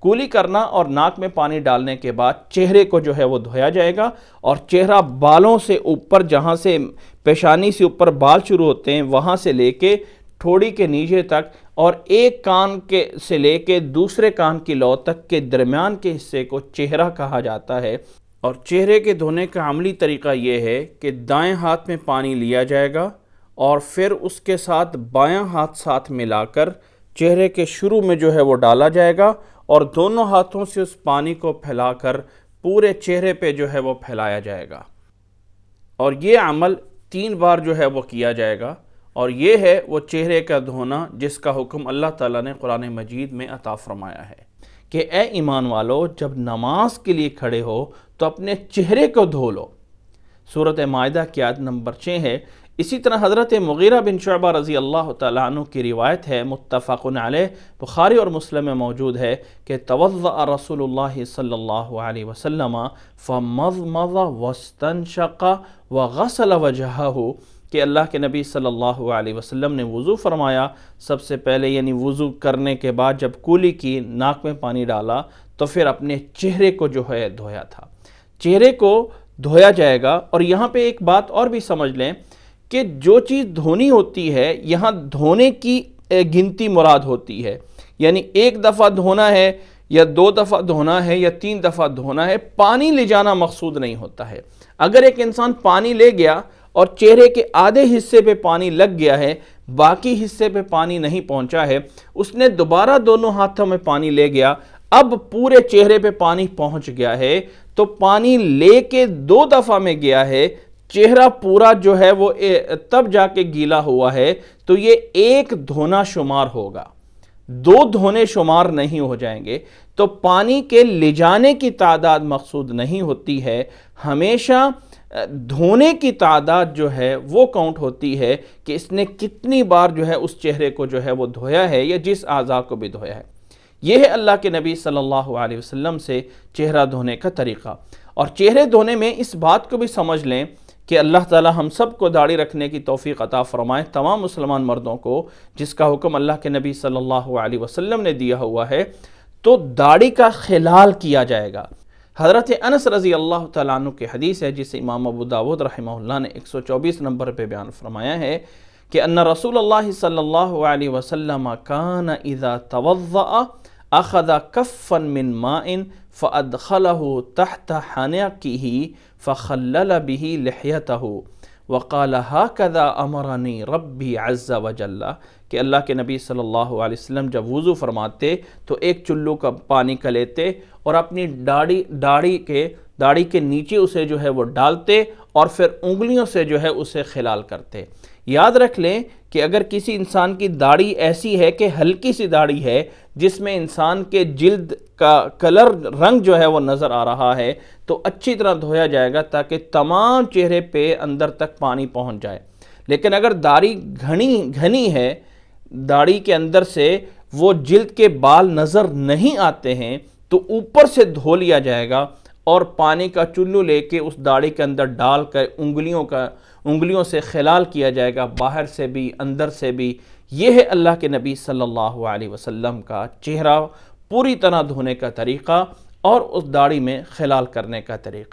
کولی کرنا اور ناک میں پانی ڈالنے کے بعد چہرے کو جو ہے وہ دھویا جائے گا، اور چہرہ بالوں سے اوپر، جہاں سے پیشانی سے اوپر بال شروع ہوتے ہیں وہاں سے لے کے ٹھوڑی کے نیچے تک، اور ایک کان کے سے لے کے دوسرے کان کی لو تک کے درمیان کے حصے کو چہرہ کہا جاتا ہے۔ اور چہرے کے دھونے کا عملی طریقہ یہ ہے کہ دائیں ہاتھ میں پانی لیا جائے گا اور پھر اس کے ساتھ بایاں ہاتھ ساتھ ملا کر چہرے کے شروع میں جو ہے وہ ڈالا جائے گا، اور دونوں ہاتھوں سے اس پانی کو پھیلا کر پورے چہرے پہ جو ہے وہ پھیلایا جائے گا، اور یہ عمل 3 بار جو ہے وہ کیا جائے گا۔ اور یہ ہے وہ چہرے کا دھونا جس کا حکم اللہ تعالیٰ نے قرآن مجید میں عطا فرمایا ہے کہ اے ایمان والو، جب نماز کے لیے کھڑے ہو تو اپنے چہرے کو دھو لو۔ سورۃ مائدہ کی آیت نمبر 6 ہے۔ اسی طرح حضرت مغیرہ بن شعبہ رضی اللہ تعالیٰ عنہ کی روایت ہے، متفق علیہ، بخاری اور مسلم میں موجود ہے کہ توضأ رسول اللہ صلی اللہ علیہ وسلم فمضمض واستنشق وغسل وجہہ، کہ اللہ کے نبی صلی اللہ علیہ وسلم نے وضو فرمایا، سب سے پہلے یعنی وضو کرنے کے بعد جب کولی کی، ناک میں پانی ڈالا، تو پھر اپنے چہرے کو جو ہے دھویا تھا۔ چہرے کو دھویا جائے گا۔ اور یہاں پہ ایک بات اور بھی سمجھ لیں کہ جو چیز دھونی ہوتی ہے، یہاں دھونے کی گنتی مراد ہوتی ہے، یعنی 1 دفعہ دھونا ہے یا 2 دفعہ دھونا ہے یا 3 دفعہ دھونا ہے، پانی لے جانا مقصود نہیں ہوتا ہے۔ اگر ایک انسان پانی لے گیا اور چہرے کے آدھے حصے پہ پانی لگ گیا ہے، باقی حصے پہ پانی نہیں پہنچا ہے، اس نے دوبارہ دونوں ہاتھوں میں پانی لے گیا، اب پورے چہرے پہ پانی پہنچ گیا ہے، تو پانی لے کے 2 دفعہ میں گیا ہے، چہرہ پورا جو ہے وہ تب جا کے گیلا ہوا ہے، تو یہ 1 دھونا شمار ہوگا، 2 دھونے شمار نہیں ہو جائیں گے۔ تو پانی کے لے جانے کی تعداد مقصود نہیں ہوتی ہے، ہمیشہ دھونے کی تعداد جو ہے وہ کاؤنٹ ہوتی ہے کہ اس نے کتنی بار جو ہے اس چہرے کو جو ہے وہ دھویا ہے، یا جس اعضاء کو بھی دھویا ہے۔ یہ ہے اللہ کے نبی صلی اللہ علیہ وسلم سے چہرہ دھونے کا طریقہ۔ اور چہرے دھونے میں اس بات کو بھی سمجھ لیں کہ اللہ تعالی ہم سب کو داڑھی رکھنے کی توفیق عطا فرمائے، تمام مسلمان مردوں کو، جس کا حکم اللہ کے نبی صلی اللہ علیہ وسلم نے دیا ہوا ہے، تو داڑھی کا خلال کیا جائے گا۔ حضرت انس رضی اللہ تعالیٰ عنہ کی حدیث ہے جسے امام ابو داود رحمہ اللہ نے 124 نمبر پہ بیان فرمایا ہے کہ ان رسول اللہ صلی اللہ علیہ وسلم کان اذا توضأ اخذ کفا من ماء فادخلہ تحت حنکہ فخلل به لحیتہ وقال هكذا امرنی ربی عز وجل، کہ اللہ کے نبی صلی اللہ علیہ وسلم جب وضو فرماتے تو ایک چلو کا پانی کا لیتے اور اپنی داڑھی کے نیچے اسے جو ہے وہ ڈالتے، اور پھر انگلیوں سے جو ہے اسے خلال کرتے۔ یاد رکھ لیں کہ اگر کسی انسان کی داڑھی ایسی ہے کہ ہلکی سی داڑھی ہے جس میں انسان کے جلد کا کلر رنگ جو ہے وہ نظر آ رہا ہے، تو اچھی طرح دھویا جائے گا تاکہ تمام چہرے پہ اندر تک پانی پہنچ جائے۔ لیکن اگر داڑھی گھنی ہے، داڑھی کے اندر سے وہ جلد کے بال نظر نہیں آتے ہیں، تو اوپر سے دھو لیا جائے گا اور پانی کا چلو لے کے اس داڑھی کے اندر ڈال کر انگلیوں سے خلال کیا جائے گا، باہر سے بھی اندر سے بھی۔ یہ ہے اللہ کے نبی صلی اللہ علیہ وسلم کا چہرہ پوری طرح دھونے کا طریقہ اور اس داڑھی میں خلال کرنے کا طریقہ۔